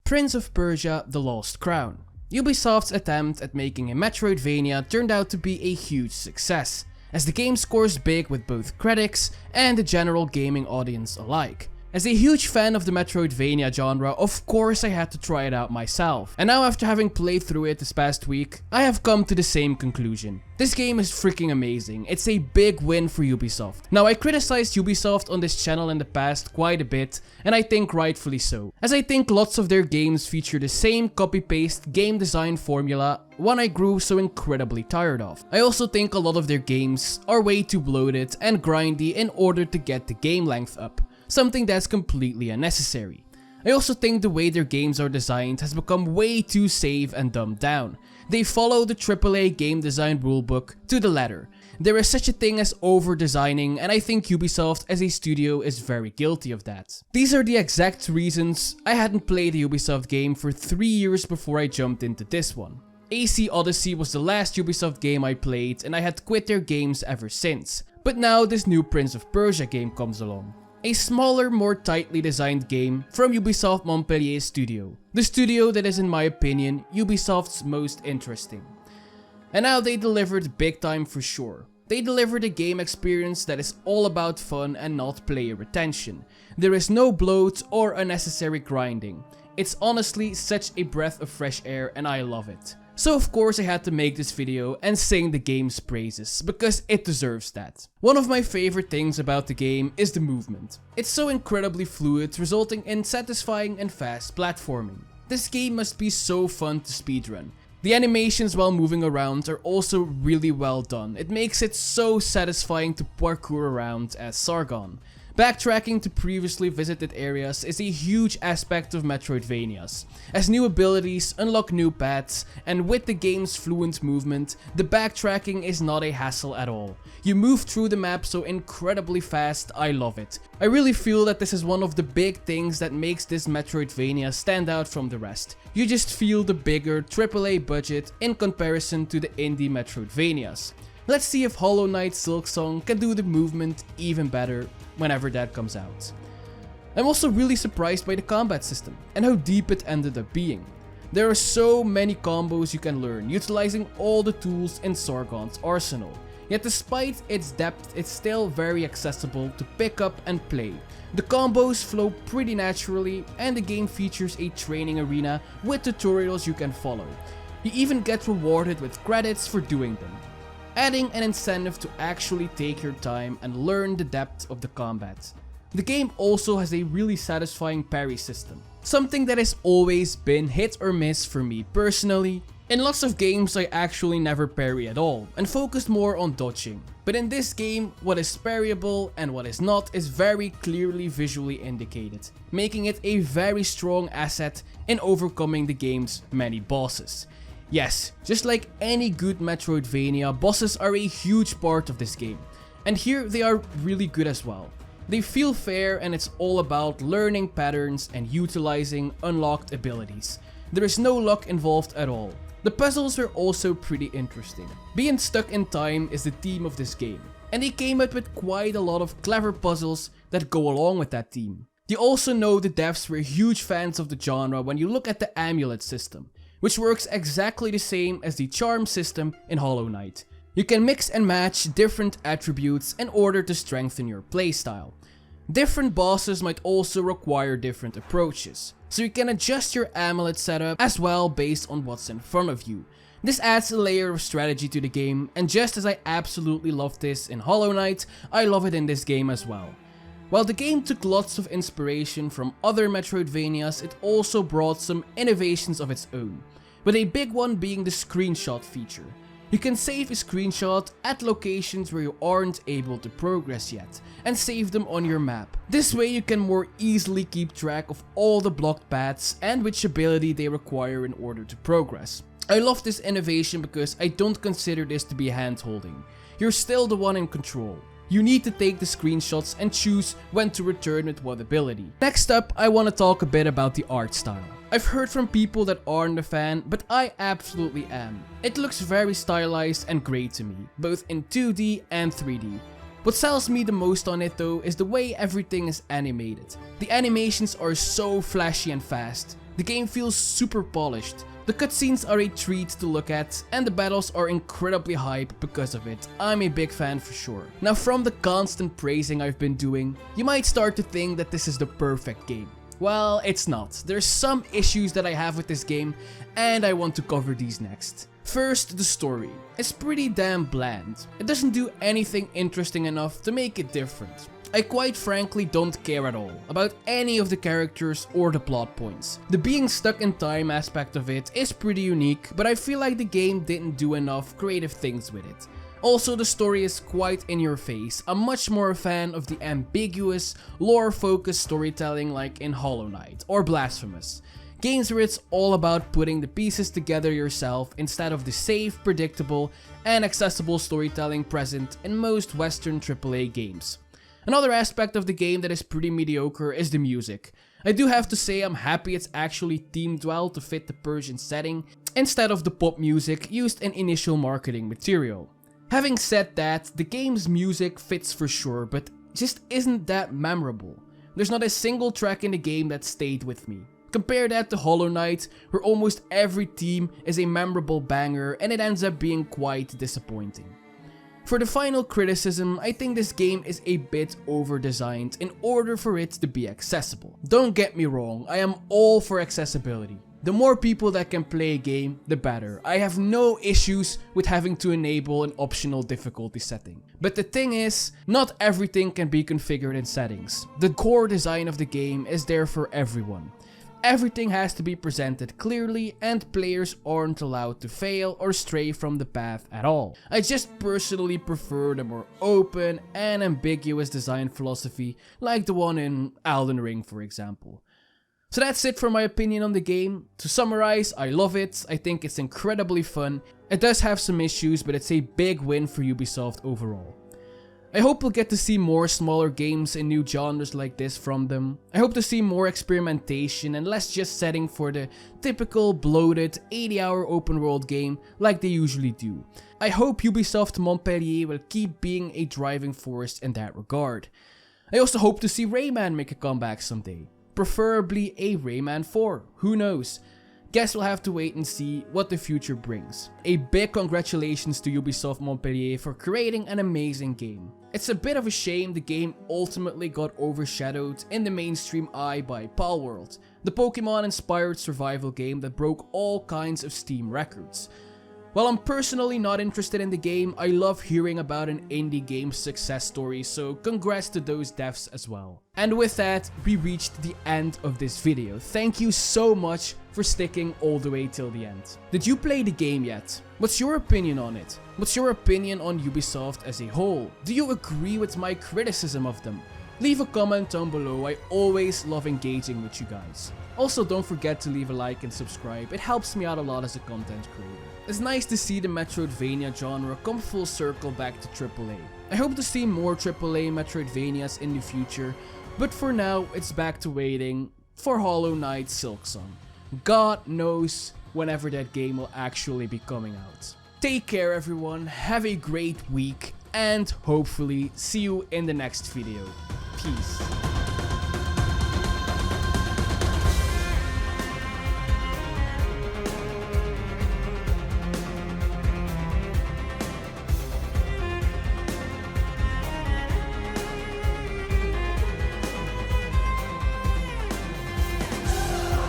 Prince of Persia: The Lost Crown. Ubisoft's attempt at making a Metroidvania turned out to be a huge success, as the game scores big with both critics and the general gaming audience alike. As a huge fan of the Metroidvania genre, of course I had to try it out myself, and now after having played through it this past week, I have come to the same conclusion. This game is freaking amazing. It's a big win for Ubisoft. Now, I criticized Ubisoft on this channel in the past quite a bit, and I think rightfully so, as I think lots of their games feature the same copy-paste game design formula, one I grew so incredibly tired of. I also think a lot of their games are way too bloated and grindy in order to get the game length up, something that's completely unnecessary. I also think the way their games are designed has become way too safe and dumbed down. They follow the AAA game design rulebook to the letter. There is such a thing as over-designing, and I think Ubisoft as a studio is very guilty of that. These are the exact reasons I hadn't played a Ubisoft game for 3 years before I jumped into this one. AC Odyssey was the last Ubisoft game I played, and I had quit their games ever since. But now this new Prince of Persia game comes along. A smaller, more tightly designed game from Ubisoft Montpellier studio. The studio that is, in my opinion, Ubisoft's most interesting. And now they delivered big time for sure. They delivered a game experience that is all about fun and not player retention. There is no bloat or unnecessary grinding. It's honestly such a breath of fresh air and I love it. So of course I had to make this video and sing the game's praises, because it deserves that. One of my favorite things about the game is the movement. It's so incredibly fluid, resulting in satisfying and fast platforming. This game must be so fun to speedrun. The animations while moving around are also really well done. It makes it so satisfying to parkour around as Sargon. Backtracking to previously visited areas is a huge aspect of Metroidvanias, as new abilities unlock new paths, and with the game's fluent movement, the backtracking is not a hassle at all. You move through the map so incredibly fast, I love it. I really feel that this is one of the big things that makes this Metroidvania stand out from the rest. You just feel the bigger AAA budget in comparison to the indie Metroidvanias. Let's see if Hollow Knight Silksong can do the movement even better whenever that comes out. I'm also really surprised by the combat system and how deep it ended up being. There are so many combos you can learn, utilizing all the tools in Sargon's arsenal. Yet despite its depth, it's still very accessible to pick up and play. The combos flow pretty naturally, and the game features a training arena with tutorials you can follow. You even get rewarded with credits for doing them, adding an incentive to actually take your time and learn the depth of the combat. The game also has a really satisfying parry system, something that has always been hit or miss for me personally. In lots of games I actually never parry at all and focused more on dodging, but in this game what is parryable and what is not is very clearly visually indicated, making it a very strong asset in overcoming the game's many bosses. Yes, just like any good Metroidvania, bosses are a huge part of this game, and here they are really good as well. They feel fair, and it's all about learning patterns and utilizing unlocked abilities. There is no luck involved at all. The puzzles are also pretty interesting. Being stuck in time is the theme of this game, and they came up with quite a lot of clever puzzles that go along with that theme. You also know the devs were huge fans of the genre when you look at the Amulet system, which works exactly the same as the charm system in Hollow Knight. You can mix and match different attributes in order to strengthen your playstyle. Different bosses might also require different approaches, so you can adjust your amulet setup as well based on what's in front of you. This adds a layer of strategy to the game, and just as I absolutely love this in Hollow Knight, I love it in this game as well. While the game took lots of inspiration from other Metroidvanias, it also brought some innovations of its own, with a big one being the screenshot feature. You can save a screenshot at locations where you aren't able to progress yet, and save them on your map. This way you can more easily keep track of all the blocked paths and which ability they require in order to progress. I love this innovation because I don't consider this to be hand-holding. You're still the one in control. You need to take the screenshots and choose when to return with what ability. Next up, I want to talk a bit about the art style. I've heard from people that aren't a fan, but I absolutely am. It looks very stylized and great to me, both in 2D and 3D. What sells me the most on it though is the way everything is animated. The animations are so flashy and fast. The game feels super polished. The cutscenes are a treat to look at, and the battles are incredibly hype because of it. I'm a big fan for sure. Now, from the constant praising I've been doing, you might start to think that this is the perfect game. Well, it's not. There's some issues that I have with this game, and I want to cover these next. First, the story. It's pretty damn bland. It doesn't do anything interesting enough to make it different. I quite frankly don't care at all about any of the characters or the plot points. The being stuck in time aspect of it is pretty unique, but I feel like the game didn't do enough creative things with it. Also, the story is quite in your face. I'm much more a fan of the ambiguous, lore-focused storytelling like in Hollow Knight or Blasphemous. Games where it's all about putting the pieces together yourself instead of the safe, predictable, and accessible storytelling present in most Western AAA games. Another aspect of the game that is pretty mediocre is the music. I do have to say I'm happy it's actually themed well to fit the Persian setting instead of the pop music used in initial marketing material. Having said that, the game's music fits for sure, but just isn't that memorable. There's not a single track in the game that stayed with me. Compare that to Hollow Knight, where almost every theme is a memorable banger and it ends up being quite disappointing. For the final criticism, I think this game is a bit over-designed in order for it to be accessible. Don't get me wrong, I am all for accessibility. The more people that can play a game, the better. I have no issues with having to enable an optional difficulty setting. But the thing is, not everything can be configured in settings. The core design of the game is there for everyone. Everything has to be presented clearly and players aren't allowed to fail or stray from the path at all. I just personally prefer the more open and ambiguous design philosophy like the one in Elden Ring, for example. So that's it for my opinion on the game. To summarize, I love it, I think it's incredibly fun. It does have some issues, but it's a big win for Ubisoft overall. I hope we'll get to see more smaller games in new genres like this from them. I hope to see more experimentation and less just setting for the typical bloated 80-hour open world game like they usually do. I hope Ubisoft Montpellier will keep being a driving force in that regard. I also hope to see Rayman make a comeback someday. Preferably a Rayman 4, who knows? Guess we'll have to wait and see what the future brings. A big congratulations to Ubisoft Montpellier for creating an amazing game. It's a bit of a shame the game ultimately got overshadowed in the mainstream eye by Palword, the Pokemon-inspired survival game that broke all kinds of Steam records. While I'm personally not interested in the game, I love hearing about an indie game's success story, so congrats to those devs as well. And with that, we reached the end of this video. Thank you so much for sticking all the way till the end. Did you play the game yet? What's your opinion on it? What's your opinion on Ubisoft as a whole? Do you agree with my criticism of them? Leave a comment down below, I always love engaging with you guys. Also, don't forget to leave a like and subscribe, it helps me out a lot as a content creator. It's nice to see the Metroidvania genre come full circle back to AAA. I hope to see more AAA Metroidvanias in the future, but for now, it's back to waiting for Hollow Knight Silksong. God knows whenever that game will actually be coming out. Take care everyone, have a great week, and hopefully see you in the next video. Peace.